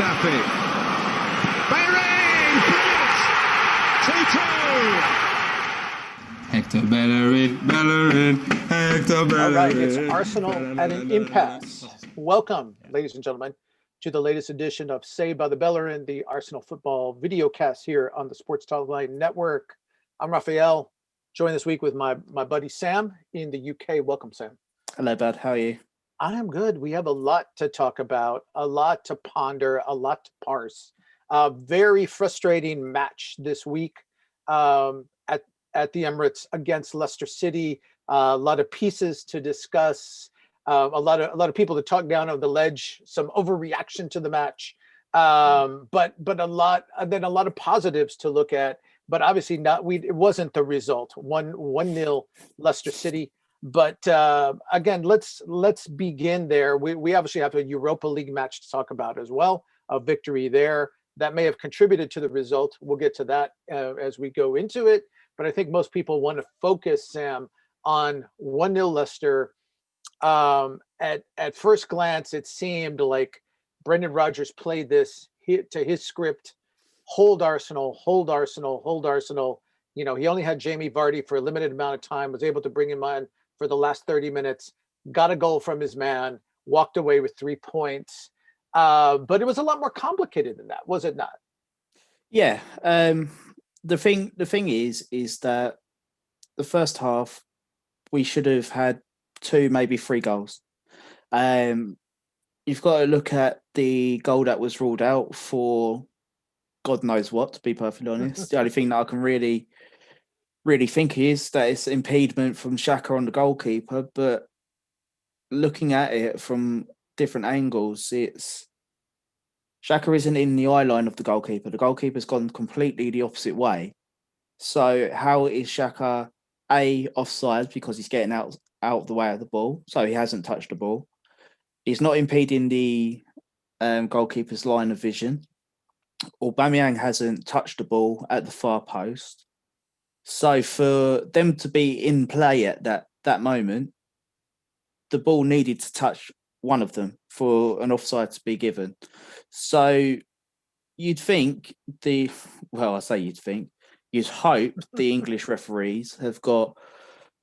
Mustafi. Bellerin! Brilliant! 2-2! Hector Bellerin, Hector Bellerin. All right, it's Arsenal at an impasse. Welcome, ladies and gentlemen, to the latest edition of Saved by the Bellerin, the Arsenal football videocast here on the Sports Talkline Network. I'm Raphael, joined this week with my buddy Sam in the UK. Welcome, Sam. Hello, bud. How are you? I am good. We have a lot to talk about, a lot to ponder, a lot to parse. Very frustrating match this week at the Emirates against Leicester City. A lot of pieces to discuss. A lot of people to talk down on the ledge. Some overreaction to the match, but a lot of positives to look at. But obviously it wasn't the result. 1-0 Leicester City. But again, let's begin there. We obviously have a Europa League match to talk about as well. A victory there that may have contributed to the result. We'll get to that as we go into it. But I think most people want to focus, Sam, on 1-0 Leicester. At first glance, it seemed like Brendan Rodgers played this to his script: hold Arsenal, hold Arsenal, hold Arsenal. You know, he only had Jamie Vardy for a limited amount of time, was able to bring him on for the last 30 minutes, got a goal from his man, walked away with 3 points. But it was a lot more complicated than that, was it not? Yeah. The thing is that the first half, we should have had 2, maybe 3 goals. You've got to look at the goal that was ruled out for God knows what, to be perfectly honest. The only thing that I can really think is that it's impediment from Xhaka on the goalkeeper, but looking at it from different angles, it's Xhaka isn't in the eye line of the goalkeeper. The goalkeeper's gone completely the opposite way. So how is Xhaka offside because he's getting out of the way of the ball, so he hasn't touched the ball. He's not impeding the goalkeeper's line of vision. Aubameyang hasn't touched the ball at the far post. So for them to be in play at that moment, the ball needed to touch one of them for an offside to be given. So you'd hope the English referees have got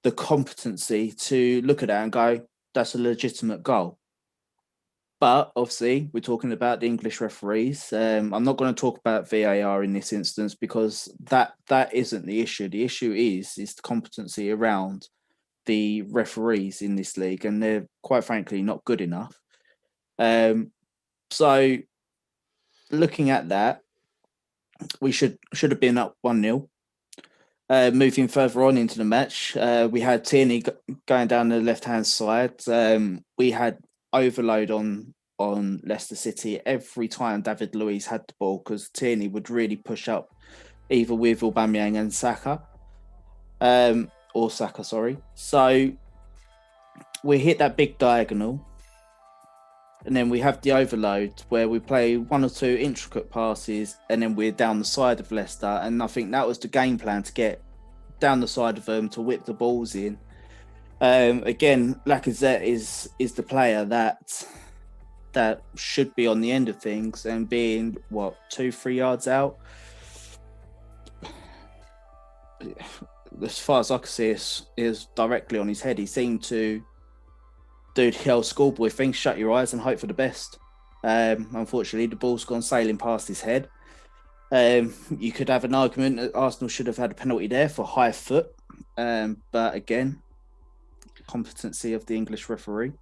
the competency to look at that and go, that's a legitimate goal. But obviously, we're talking about the English referees. I'm not going to talk about VAR in this instance because that isn't the issue. The issue is the competency around the referees in this league, and they're quite frankly not good enough. So looking at that, we should have been up 1-0. Moving further on into the match, we had Tierney going down the left-hand side. We had overload on Leicester City every time David Luiz had the ball because Tierney would really push up either with Aubameyang and Saka. So we hit that big diagonal and then we have the overload where we play 1 or 2 intricate passes and then we're down the side of Leicester, and I think that was the game plan, to get down the side of them to whip the balls in. Again, Lacazette is the player that should be on the end of things, and being 2-3 yards out, as far as I can see, is directly on his head. He seemed to do the old schoolboy thing: shut your eyes and hope for the best. Unfortunately, the ball's gone sailing past his head. You could have an argument that Arsenal should have had a penalty there for high foot, but again, competency of the English referee.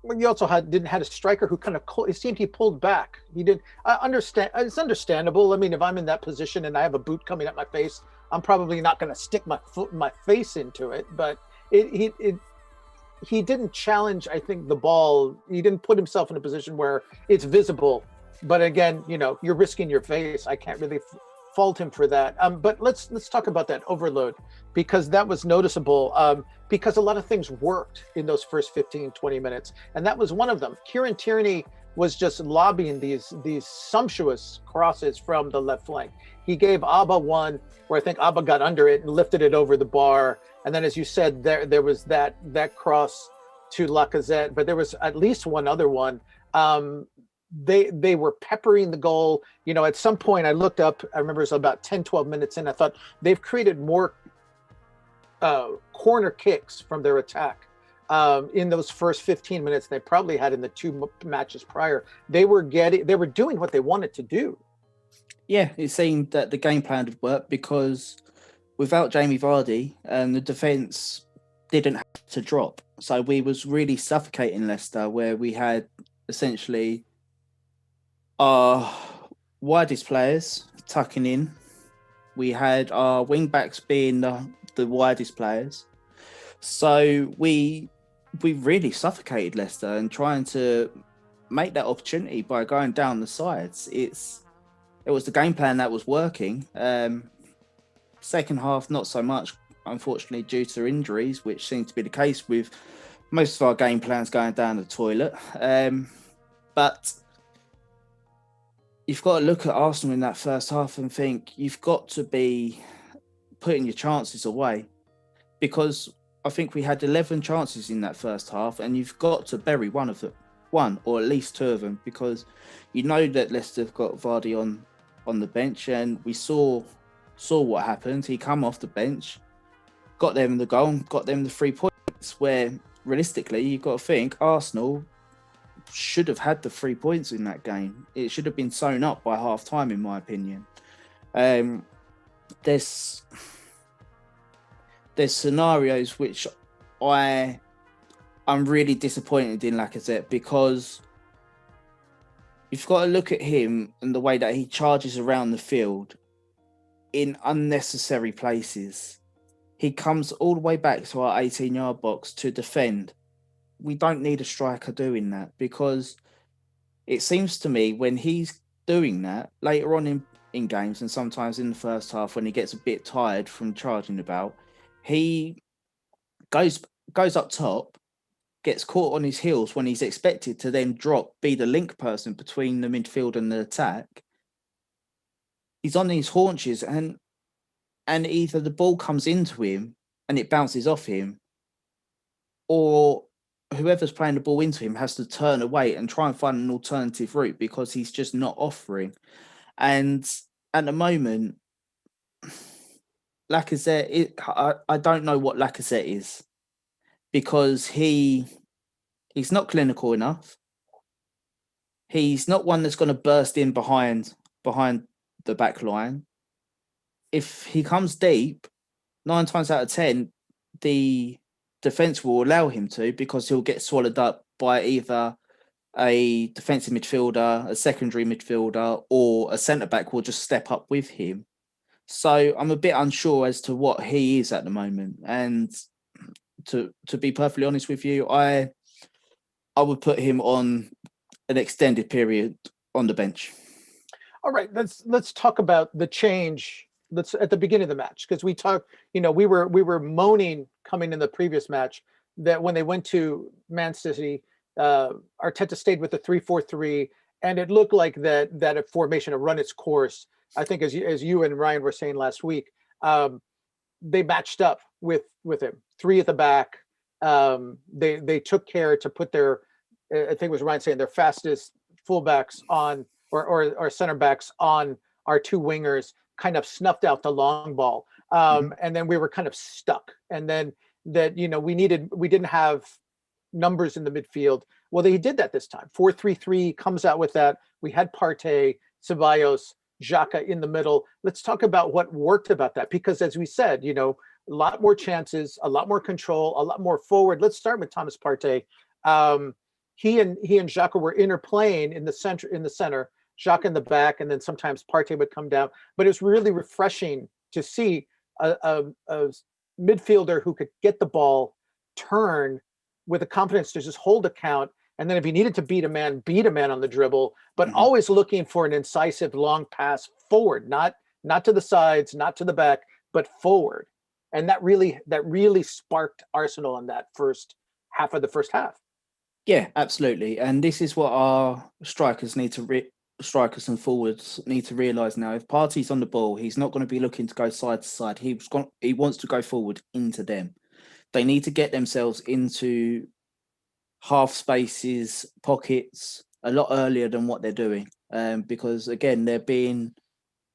Well, you also had a striker who it seemed he pulled back. He did. I understand. It's understandable. I mean, if I'm in that position and I have a boot coming at my face, I'm probably not going to stick my face into it. But he didn't challenge, I think, the ball. He didn't put himself in a position where it's visible. But again, you're risking your face. I can't really fault him for that. But let's talk about that overload, because that was noticeable. Because a lot of things worked in those first 15, 20 minutes. And that was one of them. Kieran Tierney was just lobbing these sumptuous crosses from the left flank. He gave Abba one where I think Abba got under it and lifted it over the bar. And then, as you said, there was that cross to Lacazette, but there was at least one other one. they were peppering the goal. At some point I looked up, I remember it was about 10, 12 minutes in, I thought they've created more corner kicks from their attack in those first 15 minutes they probably had in the two matches prior. They were doing what they wanted to do. Yeah, it seemed that the game plan had worked because without Jamie Vardy, the defence didn't have to drop. So we was really suffocating Leicester, where we had essentially our widest players tucking in. We had our wing backs being the widest players. So we really suffocated Leicester and trying to make that opportunity by going down the sides. It was the game plan that was working. Second half, not so much, unfortunately, due to injuries, which seems to be the case with most of our game plans going down the toilet. But you've got to look at Arsenal in that first half and think you've got to be putting your chances away, because I think we had 11 chances in that first half, and you've got to bury one or at least two of them, because you know that Leicester have got Vardy on the bench, and we saw what happened. He come off the bench, got them the goal, got them the 3 points, where realistically you've got to think Arsenal should have had the 3 points in that game. It should have been sewn up by half time, in my opinion. There's scenarios which I'm really disappointed in Lacazette, because you've got to look at him and the way that he charges around the field in unnecessary places. He comes all the way back to our 18-yard box to defend. We don't need a striker doing that, because it seems to me when he's doing that later on in games, and sometimes in the first half when he gets a bit tired from charging about, he goes up top, gets caught on his heels when he's expected to then be the link person between the midfield and the attack. He's on his haunches, and either the ball comes into him and it bounces off him, or whoever's playing the ball into him has to turn away and try and find an alternative route, because he's just not offering. And at the moment, Lacazette, I don't know what Lacazette is, because he's not clinical enough. He's not one that's going to burst in behind the back line. If he comes deep, 9 times out of 10, the defence will allow him to, because he'll get swallowed up by either a defensive midfielder, a secondary midfielder, or a centre-back will just step up with him. So I'm a bit unsure as to what he is at the moment. And to be perfectly honest with you, I would put him on an extended period on the bench. All right, let's talk about the change. Let's at the beginning of the match, because we talked, we were moaning coming in the previous match that when they went to Man City, Arteta stayed with the 3-4-3, and it looked like that formation had run its course. I think as you and Ryan were saying last week, they matched up with him, 3 at the back. They took care to put their, I think it was Ryan saying, their fastest fullbacks on, or center backs on our 2 wingers, kind of snuffed out the long ball. And then we were kind of stuck. And then we didn't have numbers in the midfield. Well, they did that this time. 4-3-3 comes out with that. We had Partey, Ceballos, Xhaka in the middle. Let's talk about what worked about that, because as we said, a lot more chances, a lot more control, a lot more forward. Let's start with Thomas Partey. He and Xhaka were interplaying in the center, Xhaka in the back, and then sometimes Partey would come down. But it was really refreshing to see a midfielder who could get the ball, turn with the confidence to just hold a count, and then if he needed to beat a man on the dribble, but always looking for an incisive long pass forward, not to the sides, not to the back, but forward. And that really sparked Arsenal in that first half of the first half. Yeah, absolutely. And this is what our strikers strikers and forwards need to realise now. If Partey's on the ball, he's not going to be looking to go side to side. He wants to go forward into them. They need to get themselves into half spaces, pockets, a lot earlier than what they're doing. Because again, they're being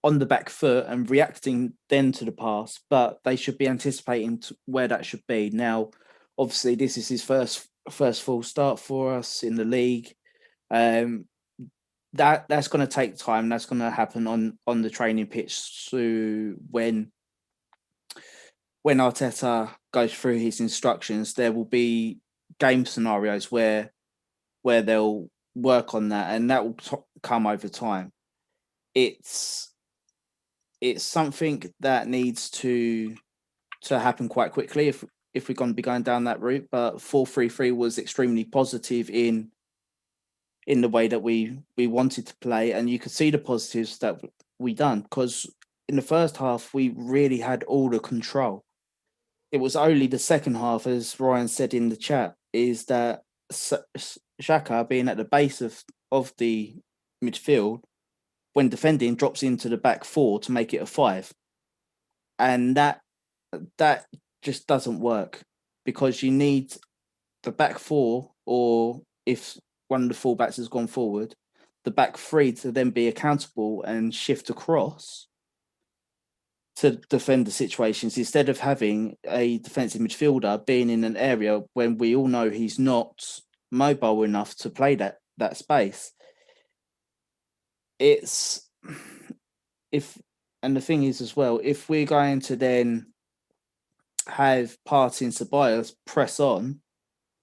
on the back foot and reacting then to the pass, but they should be anticipating where that should be. Now, obviously, this is his first full start for us in the league. That's going to take time. That's going to happen on the training pitch. So when Arteta goes through his instructions, there will be game scenarios where they'll work on that, and that will come over time. It's something that needs to happen quite quickly if we're going to be going down that route. But 4-3-3 was extremely positive in the way that we wanted to play, and you could see the positives that we done, because in the first half we really had all the control. It was only the second half, as Ryan said in the chat, is that Xhaka, being at the base of the midfield, when defending, drops into the back four to make it a 5. And that just doesn't work, because you need the back four, or if one of the fullbacks has gone forward, the back three to then be accountable and shift across to defend the situations, instead of having a defensive midfielder being in an area when we all know he's not mobile enough to play that space. And the thing is as well, if we're going to then have Partey and Ceballos press on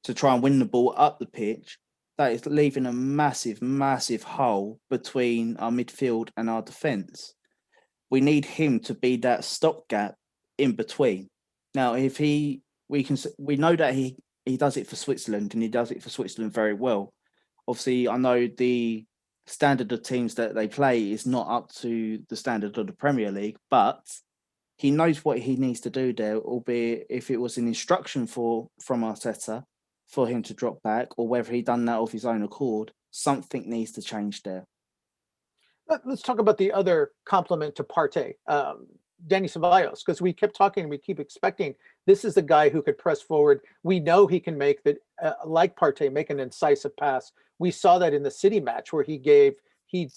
to try and win the ball up the pitch, that is leaving a massive, massive hole between our midfield and our defence. We need him to be that stopgap in between. Now, we know that he does it for Switzerland, and he does it for Switzerland very well. Obviously, I know the standard of teams that they play is not up to the standard of the Premier League, but he knows what he needs to do there, albeit if it was an instruction from Arteta for him to drop back, or whether he done that of his own accord, something needs to change there. Let's talk about the other compliment to Partey, Danny Ceballos, because we kept talking, we keep expecting this is the guy who could press forward. We know he can make that, like Partey, make an incisive pass. We saw that in the City match where he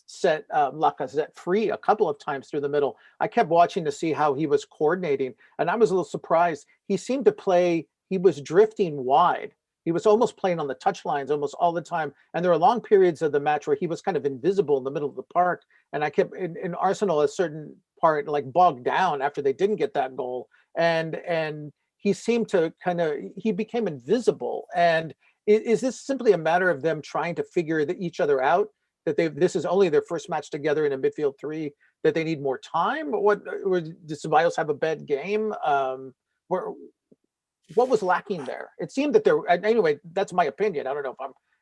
set Lacazette free a couple of times through the middle. I kept watching to see how he was coordinating, and I was a little surprised. He seemed to play, he was drifting wide. He was almost playing on the touchlines almost all the time. And there were long periods of the match where he was kind of invisible in the middle of the park. And I kept in Arsenal, a certain part like bogged down after they didn't get that goal. And he seemed to he became invisible. And is this simply a matter of them trying to figure each other out? That this is only their first match together in a midfield three, that they need more time? Or did Ceballos have a bad game? What was lacking there? It seemed that anyway, that's my opinion. I don't know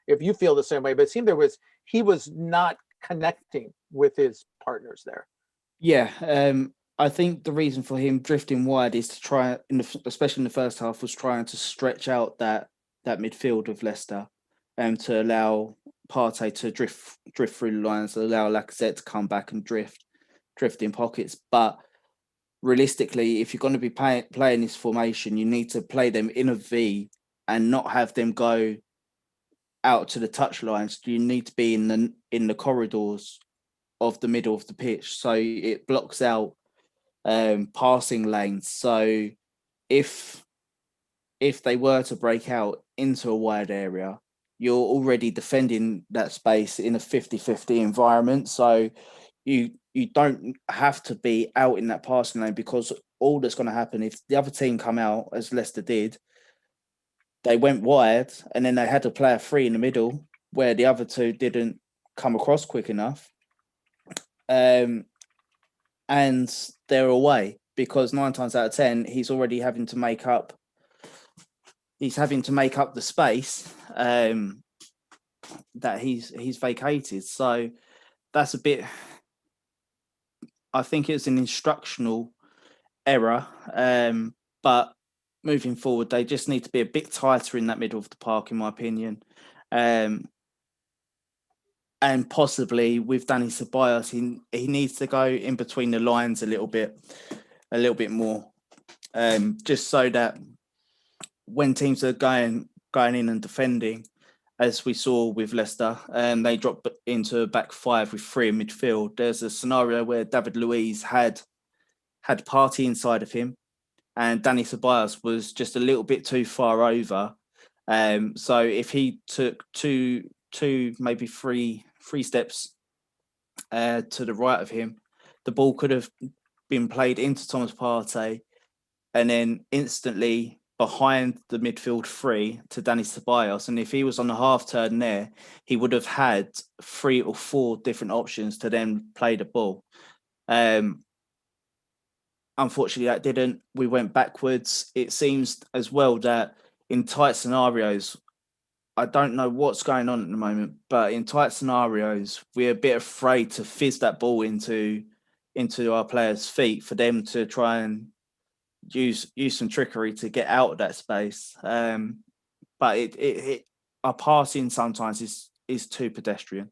if you feel the same way, but it seemed he was not connecting with his partners there. Yeah, I think the reason for him drifting wide is to try, especially in the first half, was trying to stretch out that midfield of Leicester, to allow Partey to drift through the lines, to allow Lacazette to come back and drift in pockets. But realistically, if you're going to be playing this formation, you need to play them in a V and not have them go out to the touch lines. You need to be in the corridors of the middle of the pitch, so it blocks out passing lanes. So if they were to break out into a wide area, you're already defending that space in a 50-50 environment. So you don't have to be out in that passing lane, because all that's going to happen, if the other team come out, as Leicester did, they went wide and then they had to play a free in the middle where the other two didn't come across quick enough. And they're away, because 9 times out of 10, he's already having to make up the space that he's vacated. So that's a bit, I think it's an instructional error, but moving forward, they just need to be a bit tighter in that middle of the park, in my opinion. And possibly with Danny Ceballos, he needs to go in between the lines a little bit more, just so that when teams are going in and defending, as we saw with Leicester, and they dropped into a back five with three in midfield. There's a scenario where David Luiz had Partey inside of him, and Danny Ceballos was just a little bit too far over. So if he took two, maybe three steps to the right of him, the ball could have been played into Thomas Partey and then instantly behind the midfield three to Danny Ceballos. And if he was on the half turn there, he would have had 3 or 4 different options to then play the ball. Unfortunately, that didn't. We went backwards. It seems as well that in tight scenarios, I don't know what's going on at the moment, but in tight scenarios, we're a bit afraid to fizz that ball into our players' feet for them to try and use some trickery to get out of that space. But our passing sometimes is too pedestrian.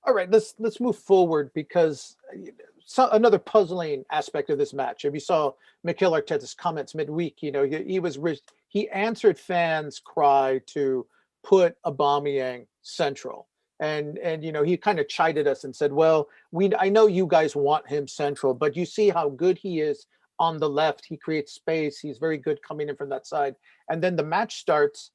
All right, let's move forward, because another puzzling aspect of this match. If you saw Mikel Arteta's comments midweek, he answered fans' cry to put Aubameyang central, and he kind of chided us and said, "Well, I know you guys want him central, but you see how good he is on the left. He creates space. He's very good coming in from that side." And then the match starts,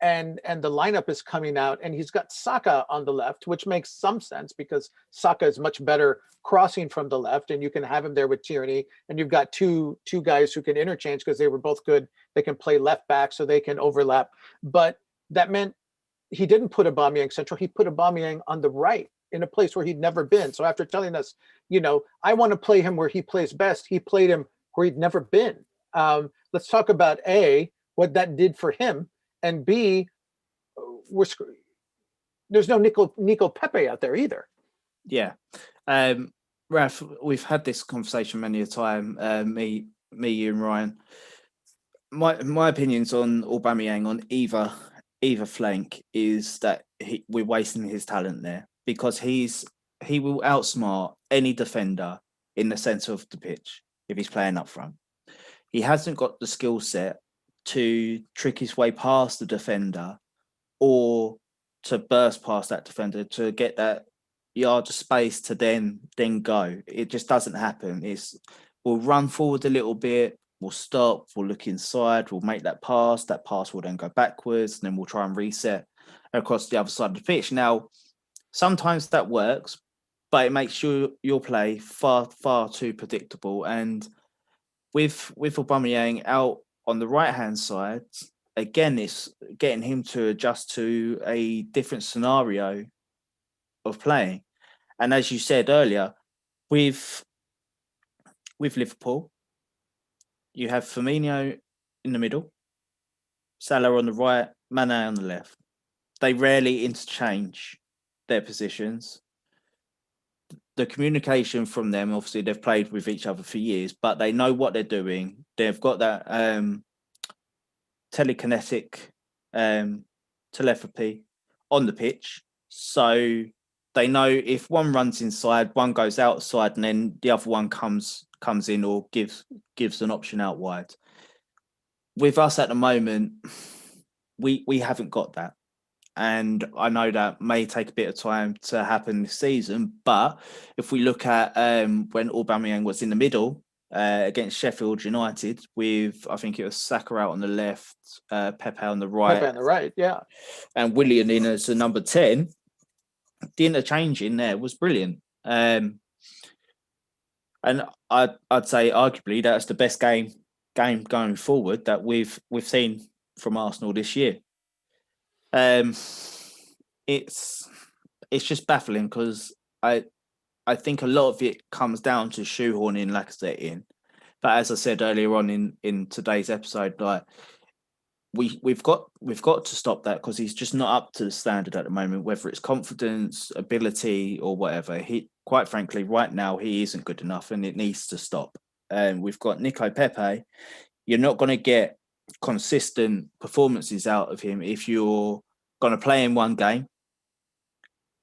and the lineup is coming out, and he's got Saka on the left, which makes some sense because Saka is much better crossing from the left, and you can have him there with Tierney, and you've got two guys who can interchange because they were both good. They can play left back, so they can overlap. But that meant he didn't put Aubameyang central. He put Aubameyang on the right in a place where he'd never been. So after telling us, I want to play him where he plays best, he played him where he'd never been. Let's talk about A, what that did for him, and B, there's no Nico Pepe out there either. Yeah. Raf, we've had this conversation many a time, me, you and Ryan. My opinions on Aubameyang on either flank is that we're wasting his talent there, because he will outsmart any defender in the centre of the pitch if he's playing up front. He hasn't got the skill set to trick his way past the defender or to burst past that defender to get that yard of space to then go. It just doesn't happen. We'll run forward a little bit, we'll stop, we'll look inside, we'll make that pass will then go backwards, and then we'll try and reset across the other side of the pitch. Now, sometimes that works, but it makes your play far, far too predictable. And with Aubameyang out on the right-hand side, again, it's getting him to adjust to a different scenario of playing. And as you said earlier, with Liverpool, you have Firmino in the middle, Salah on the right, Mane on the left. They rarely interchange their positions. The communication from them, obviously, they've played with each other for years, but they know what they're doing. They've got that telekinetic telepathy on the pitch. So they know if one runs inside, one goes outside, and then the other one comes in or gives an option out wide. With us at the moment, we haven't got that. And I know that may take a bit of time to happen this season, but if we look at when Aubameyang was in the middle against Sheffield United, with, I think it was Saka out on the left, Pepe on the right. Pepe on the right, yeah. And Willian in as the number 10, the interchange in there was brilliant. And I'd say arguably that's the best game going forward that we've seen from Arsenal this year. It's just baffling, because I think a lot of it comes down to shoehorning Lacazette in. But as I said earlier on in today's episode, like we've got to stop that, because he's just not up to the standard at the moment, whether it's confidence, ability, or whatever. He, quite frankly, right now he isn't good enough, and it needs to stop. And we've got Nico Pepe. You're not going to get consistent performances out of him if you're going to play in one game,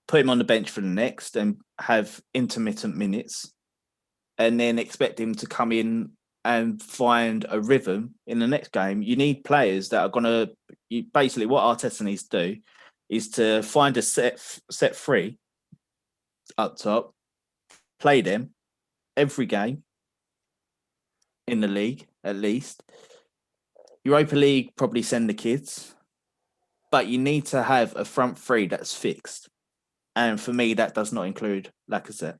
put him on the bench for the next, and have intermittent minutes, and then expect him to come in and find a rhythm in the next game, you need players that are going to... Basically, what Arteta needs to do is to find a set three up top, play them every game in the league, at least. Europa League, probably send the kids. But you need to have a front three that's fixed. And for me, that does not include Lacazette.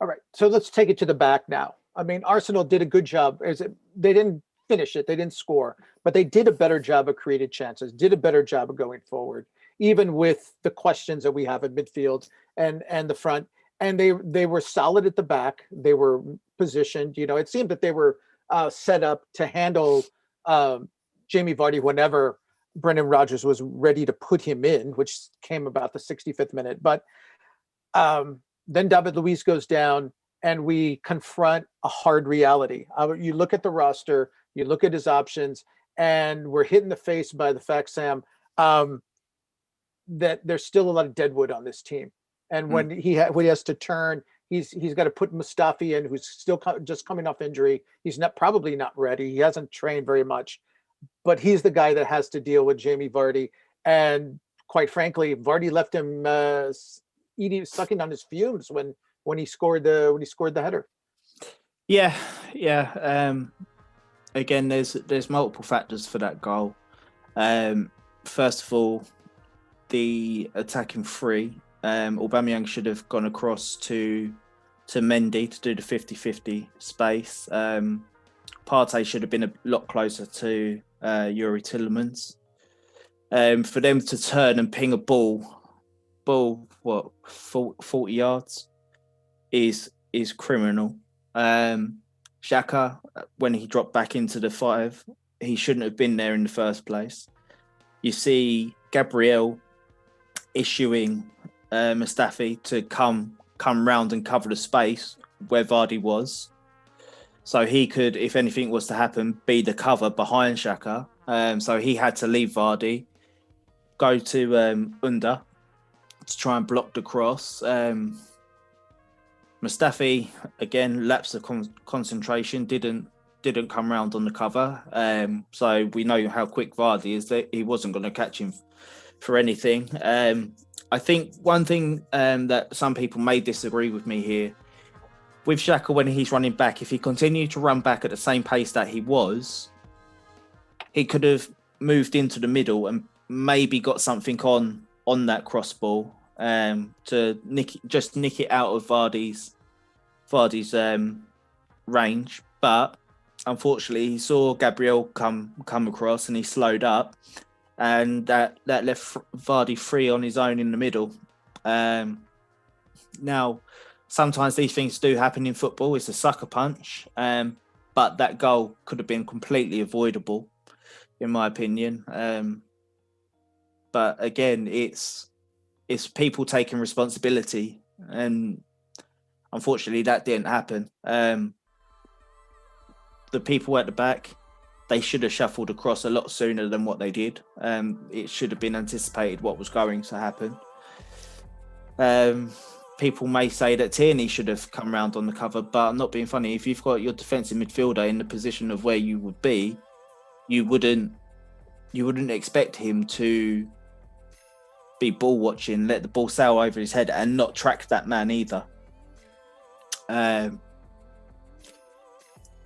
All right, so let's take it to the back now. I mean, Arsenal did a good job. They didn't finish it, they didn't score, but they did a better job of creating chances, did a better job of going forward, even with the questions that we have in midfield and the front. And they were solid at the back. They were positioned. You know, it seemed that they were set up to handle Jamie Vardy whenever Brendan Rodgers was ready to put him in, which came about the 65th minute. But then David Luiz goes down, and we confront a hard reality. You look at the roster, you look at his options, and we're hit in the face by the fact, Sam, that there's still a lot of deadwood on this team. And when he has to turn, he's got to put Mustafi in, who's still just coming off injury. He's probably not ready. He hasn't trained very much, but he's the guy that has to deal with Jamie Vardy. And quite frankly, Vardy left him sucking on his fumes when he scored the header. Yeah. Again, there's multiple factors for that goal. First of all, the attacking three. Aubameyang should have gone across to Mendy to do the 50-50 space. Partey should have been a lot closer to Yuri Tillemans. For them to turn and ping a ball, 40 yards is criminal. Xhaka, when he dropped back into the 5, he shouldn't have been there in the first place. You see Gabriel issuing Mustafi to come round and cover the space where Vardy was, so he could, if anything was to happen, be the cover behind Xhaka. So he had to leave Vardy, go to Under to try and block the cross. Mustafi, again, lapse of concentration, didn't come round on the cover. So we know how quick Vardy is, that he wasn't going to catch him for anything. I think one thing that some people may disagree with me here, with Xhaka when he's running back, if he continued to run back at the same pace that he was, he could have moved into the middle and maybe got something on that cross ball to nick it out of Vardy's range. But unfortunately, he saw Gabriel come across and he slowed up, and that left Vardy free on his own in the middle. Now, sometimes these things do happen in football. It's a sucker punch, but that goal could have been completely avoidable, in my opinion. But again, it's people taking responsibility, and unfortunately, that didn't happen. The people at the back, they should have shuffled across a lot sooner than what they did. It should have been anticipated what was going to happen. People may say that Tierney should have come round on the cover, but I'm not being funny. If you've got your defensive midfielder in the position of where you would be, you wouldn't expect him to be ball watching, let the ball sail over his head and not track that man either.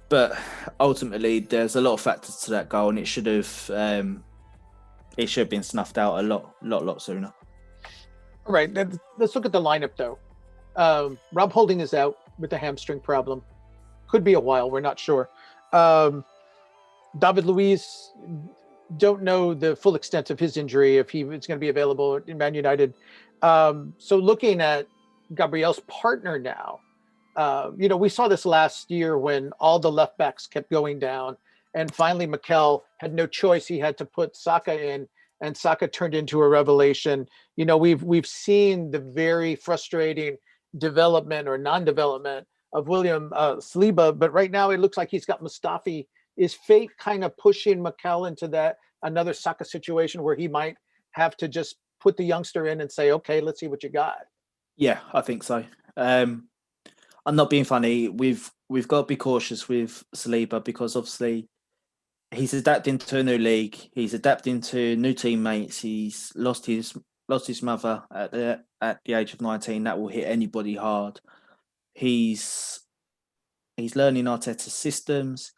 But ultimately, there's a lot of factors to that goal, and it should have been snuffed out a lot sooner. All right, let's look at the lineup though. Rob Holding is out with a hamstring problem. Could be a while, we're not sure. David Luiz, don't know the full extent of his injury, if he's going to be available in Man United. So looking at Gabriel's partner now, we saw this last year when all the left backs kept going down, and finally Mikel had no choice. He had to put Saka in, and Saka turned into a revelation. We've seen the very frustrating development or non-development of William Saliba, but right now it looks like he's got Mustafi. Is fate kind of pushing Mikel into that another Saka situation where he might have to just put the youngster in and say, okay, let's see what you got? Yeah, I think so. I'm not being funny. We've got to be cautious with Saliba because obviously he's adapting to a new league. He's adapting to new teammates. He's lost his mother at the age of 19. That will hit anybody hard. He's learning Arteta's systems.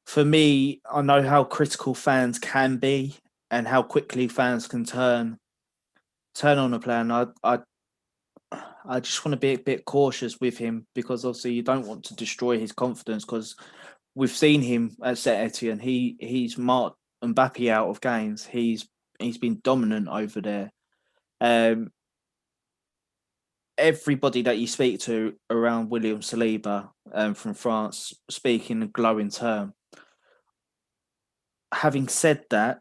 For me, I know how critical fans can be and how quickly fans can turn on a player. And I just want to be a bit cautious with him because obviously you don't want to destroy his confidence because we've seen him at St Etienne. He's marked Mbappe out of games. He's been dominant over there. Everybody that you speak to around William Saliba from France speak in a glowing term. Having said that,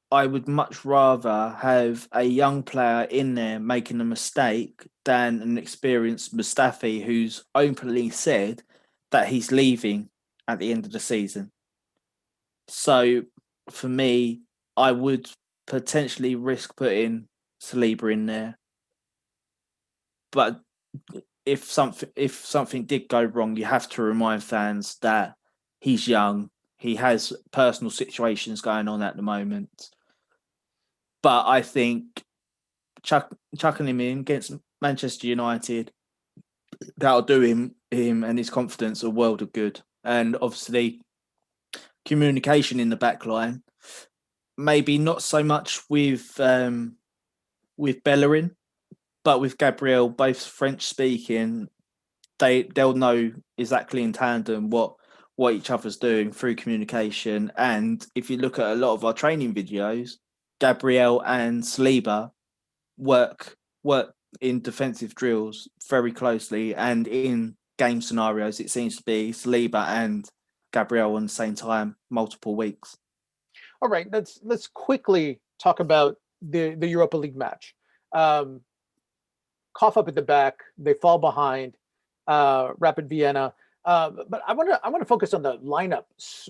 I would much rather have a young player in there making a mistake than an experienced Mustafi who's openly said that he's leaving at the end of the season. So for me, I would potentially risk putting Saliba in there. But if something did go wrong, you have to remind fans that he's young. He has personal situations going on at the moment. But I think chucking him in against Manchester United, that'll do him and his confidence a world of good. And obviously, communication in the back line, maybe not so much with Bellerin, but with Gabriel, both French speaking, they'll know exactly in tandem what each other's doing through communication. And if you look at a lot of our training videos, Gabriel and Saliba work in defensive drills very closely, and in game scenarios, it seems to be Saliba and Gabriel on the same time, multiple weeks. All right, let's quickly talk about the Europa League match. Cough up at the back, they fall behind. Rapid Vienna. But I want to focus on the lineup.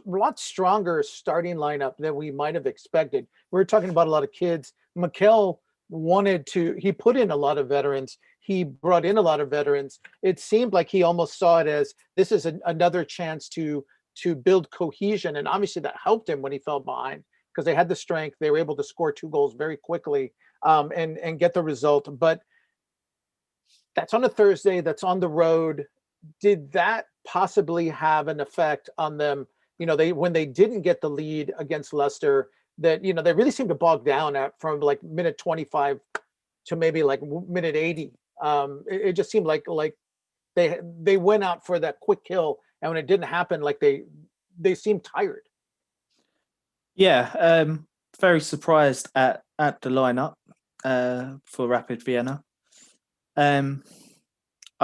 A lot stronger starting lineup than we might have expected. We were talking about a lot of kids. Mikel he put in a lot of veterans. He brought in a lot of veterans. It seemed like he almost saw it as this is another chance to build cohesion. And obviously that helped him when he fell behind because they had the strength. They were able to score 2 goals very quickly and get the result. But that's on a Thursday. That's on the road. Did that possibly have an effect on them? When they didn't get the lead against Leicester, that they really seemed to bog down from like minute 25 to maybe like minute 80. It just seemed like they went out for that quick kill, and when it didn't happen, like they seemed tired. Yeah, very surprised at the lineup for Rapid Vienna. I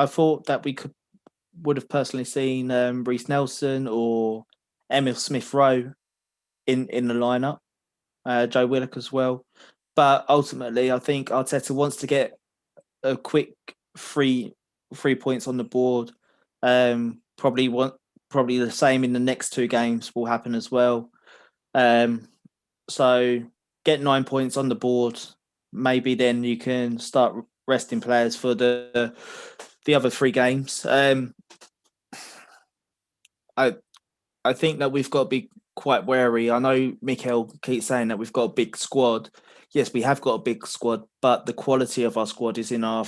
thought that we would have personally seen Reece Nelson or Emil Smith-Rowe in the lineup, Joe Willock as well. But ultimately, I think Arteta wants to get a quick 3 points on the board. Probably the same in the next 2 games will happen as well. So get 9 points on the board. Maybe then you can start resting players for the other 3 games. I think that we've got to be quite wary. I know Mikel keeps saying that we've got a big squad. Yes, we have got a big squad, but the quality of our squad is in our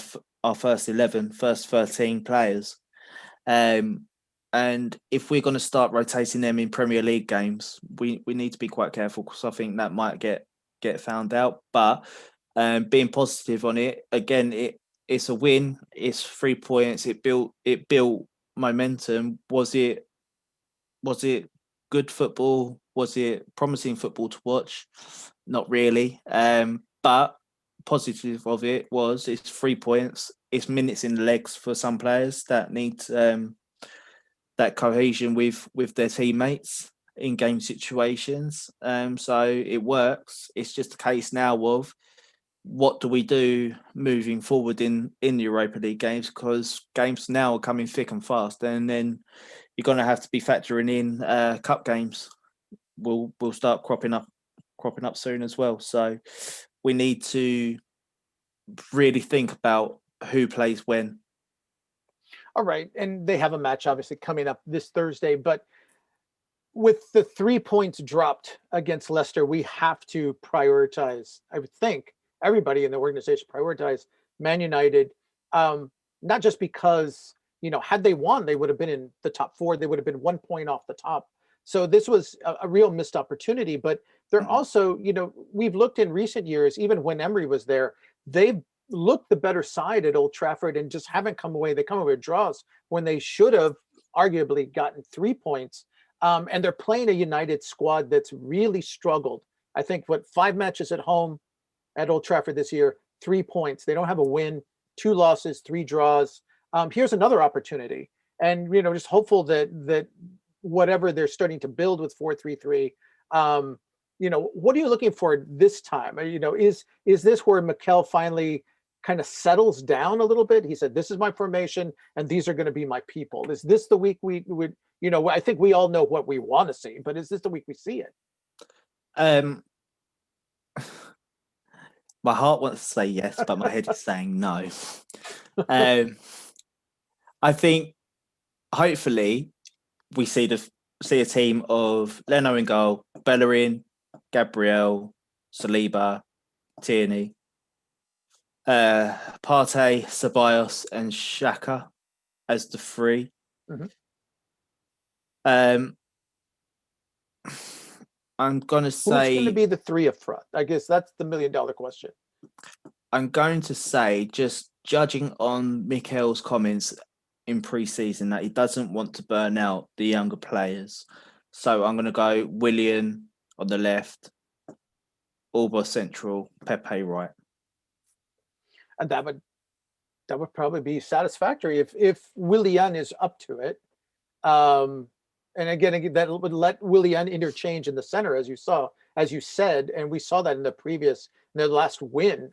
first 11, first 13 players. And if we're going to start rotating them in Premier League games, we need to be quite careful because I think that might get found out. But being positive on it, again, it's a win. It's 3 points. It built momentum. Was it good football? Was it promising football to watch? Not really. But positive of it was it's 3 points. It's minutes in the legs for some players that need that cohesion with their teammates in game situations. So it works. It's just a case now of what do we do moving forward in the Europa League games, because games now are coming thick and fast, and then you're going to have to be factoring in cup games will start cropping up soon as well. So we need to really think about who plays when. All right, and they have a match obviously coming up this Thursday, but with the 3 points dropped against Leicester, we have to prioritize. I would think everybody in the organization prioritize Man United, not just because had they won, they would have been in the top four. They would have been 1 point off the top. So this was a real missed opportunity. But they're also, we've looked in recent years, even when Emery was there, they've looked the better side at Old Trafford and just haven't come away. They come away with draws when they should have arguably gotten 3 points. And they're playing a United squad that's really struggled. I think 5 matches at home at Old Trafford this year, 3 points. They don't have a win, 2 losses, 3 draws. Here's another opportunity, and just hopeful that whatever they're starting to build with 4-3-3. What are you looking for this time? Is this where Mikel finally kind of settles down a little bit? He said, "This is my formation, and these are going to be my people." Is this the week we would? I think we all know what we want to see, but is this the week we see it? My heart wants to say yes, but my head is saying no. I think hopefully we see a team of Leno in goal, Bellerin, Gabriel, Saliba, Tierney, Partey, Ceballos, and Xhaka as the 3. Mm-hmm. I'm gonna say who's going to be the 3 up front? I guess that's the $1 million question. I'm going to say, just judging on Mikel's comments in pre-season, that he doesn't want to burn out the younger players. So I'm going to go Willian on the left, Alba central, Pepe right. And that would probably be satisfactory if Willian is up to it. And again, that would let Willian interchange in the center, as you said, and we saw that in their last win.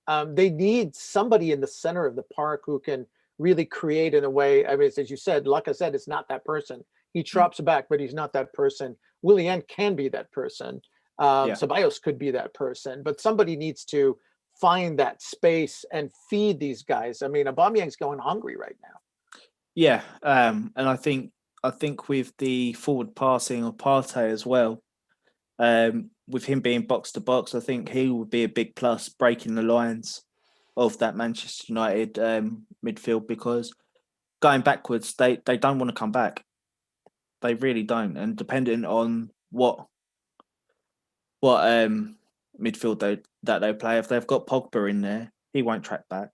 They need somebody in the center of the park who can really create in a way. I mean, as you said, like I said, it's not that person. He drops back, but he's not that person. Willian can be that person. Ceballos could be that person, but somebody needs to find that space and feed these guys. I mean, Aubameyang's going hungry right now. Yeah, and I think with the forward passing of Partey as well, with him being box to box, I think he would be a big plus, breaking the lines of that Manchester United midfield, because going backwards, they don't want to come back. They really don't, and depending on what midfield that they play, if they've got Pogba in there, he won't track back.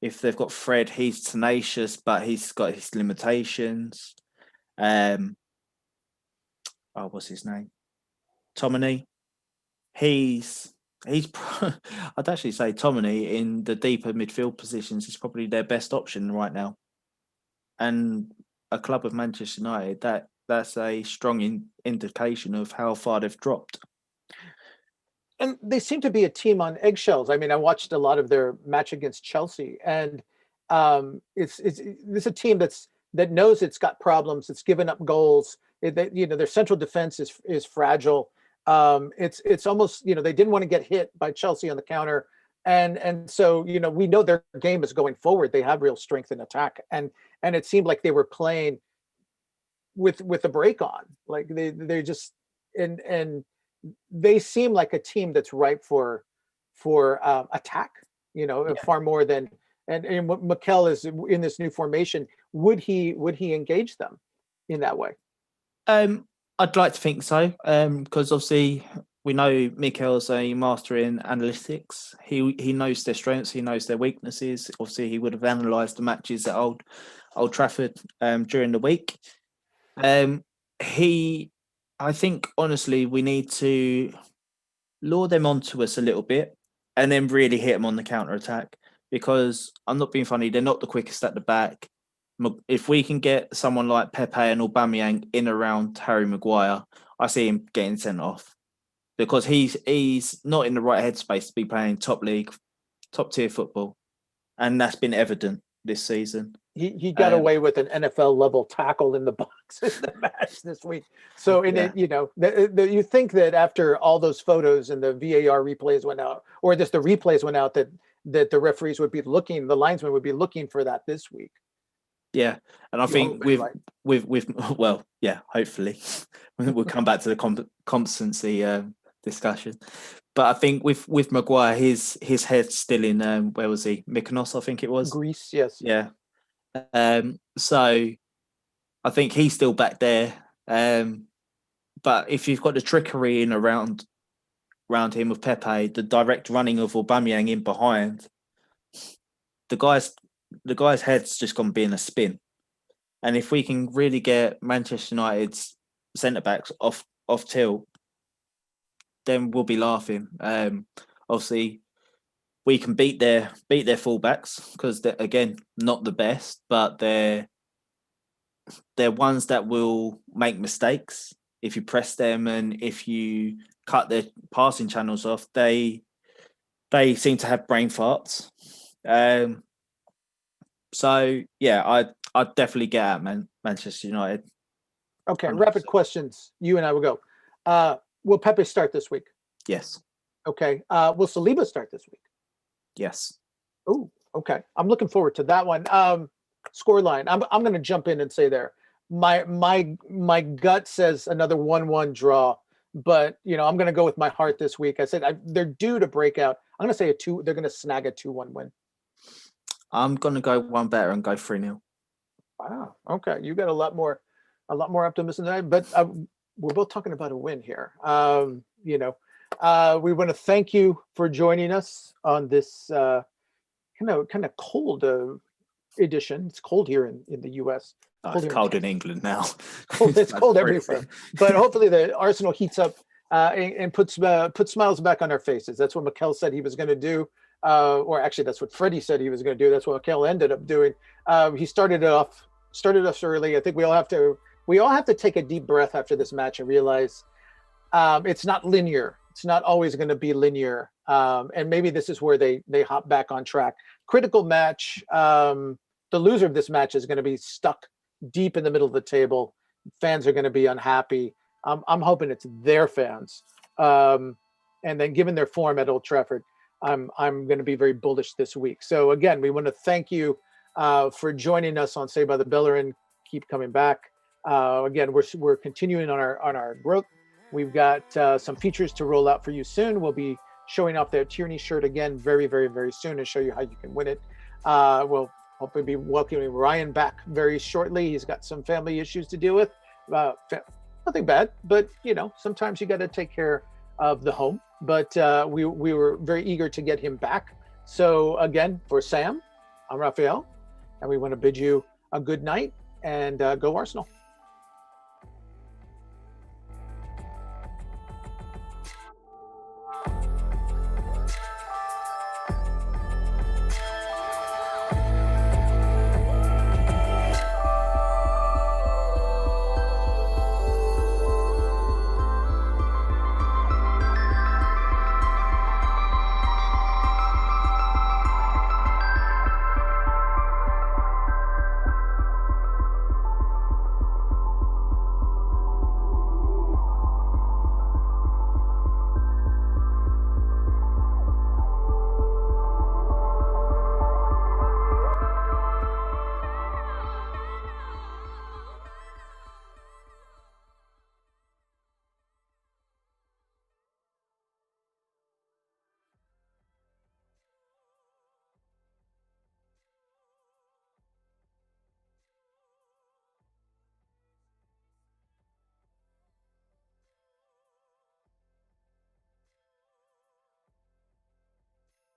If they've got Fred, he's tenacious, but he's got his limitations. What's his name? Tomini. I'd actually say Tomini in the deeper midfield positions is probably their best option right now. And a club of Manchester United, that's a strong indication of how far they've dropped. And they seem to be a team on eggshells. I mean, I watched a lot of their match against Chelsea, and it's a team that knows it's got problems. It's given up goals. Their central defense is fragile. It's almost, they didn't want to get hit by Chelsea on the counter, and so we know their game is going forward. They have real strength in attack, and it seemed like they were playing with a break on. Like they just and they seem like a team that's ripe for attack. Far more than and what Mikel is in this new formation. Would he engage them in that way? I'd like to think so, because obviously we know Mikel's a master in analytics. He knows their strengths, he knows their weaknesses. Obviously, he would have analysed the matches at Old Trafford during the week. I think honestly we need to lure them onto us a little bit and then really hit them on the counter attack, because I'm not being funny, they're not the quickest at the back. If we can get someone like Pepe and Aubameyang in around Harry Maguire, I see him getting sent off, because he's not in the right headspace to be playing top tier football, and that's been evident this season. He got away with an NFL level tackle in the box in the match this week. So you think that after all those photos and the VAR replays went out, or just the replays went out, that the referees would be looking, the linesmen would be looking for that this week. Yeah, and I You think hope anyway. with well, yeah, hopefully we'll come back to the constancy discussion. But I think with Maguire, his head's still in where was he? Mykonos, I think it was. Greece, yes. Yeah. So I think he's still back there. But if you've got the trickery in around him with Pepe, the direct running of Aubameyang in behind, the guy's head's just gonna be in a spin. And if we can really get Manchester United's centre backs off tilt, then we'll be laughing. Obviously, we can beat their fullbacks because they're, again, not the best, but they're ones that will make mistakes if you press them, and if you cut their passing channels off, they seem to have brain farts. So yeah, I'd definitely get at Manchester United. Okay, 100%. rapid questions. You and I will go. Will Pepe start this week? Yes. Okay. Will Saliba start this week? Yes. Oh, okay. I'm looking forward to that one. Scoreline. I'm going to jump in and say there. My gut says another 1-1 draw, but I'm going to go with my heart this week. I said they're due to break out. I'm going to say they're going to snag a 2-1 win. I'm going to go one better and go 3-0. Wow. Okay. You got a lot more optimism than I, but we're both talking about a win here. We want to thank you for joining us on this kind of cold edition. It's cold here in the US. It's cold in England now. It's cold everywhere. But hopefully the Arsenal heats up and puts smiles back on our faces. That's what Mikel said he was going to do. Or actually, that's what Freddie said he was going to do. That's what Mikel ended up doing. He started us early. I think we all have to take a deep breath after this match and realize it's not linear. It's not always going to be linear. And maybe this is where they hop back on track. Critical match. The loser of this match is going to be stuck deep in the middle of the table. Fans are going to be unhappy. I'm hoping it's their fans. And then given their form at Old Trafford, I'm going to be very bullish this week. So again, we want to thank you for joining us on Saved by the Bellerin. Keep coming back. Again, we're continuing on our growth. We've got some features to roll out for you soon. We'll be showing off their Tierney shirt again very, very, very soon and show you how you can win it. We'll hopefully be welcoming Ryan back very shortly. He's got some family issues to deal with. Nothing bad, but sometimes you got to take care of the home. But we were very eager to get him back. So again, for Sam, I'm Raphael, and we want to bid you a good night and go Arsenal.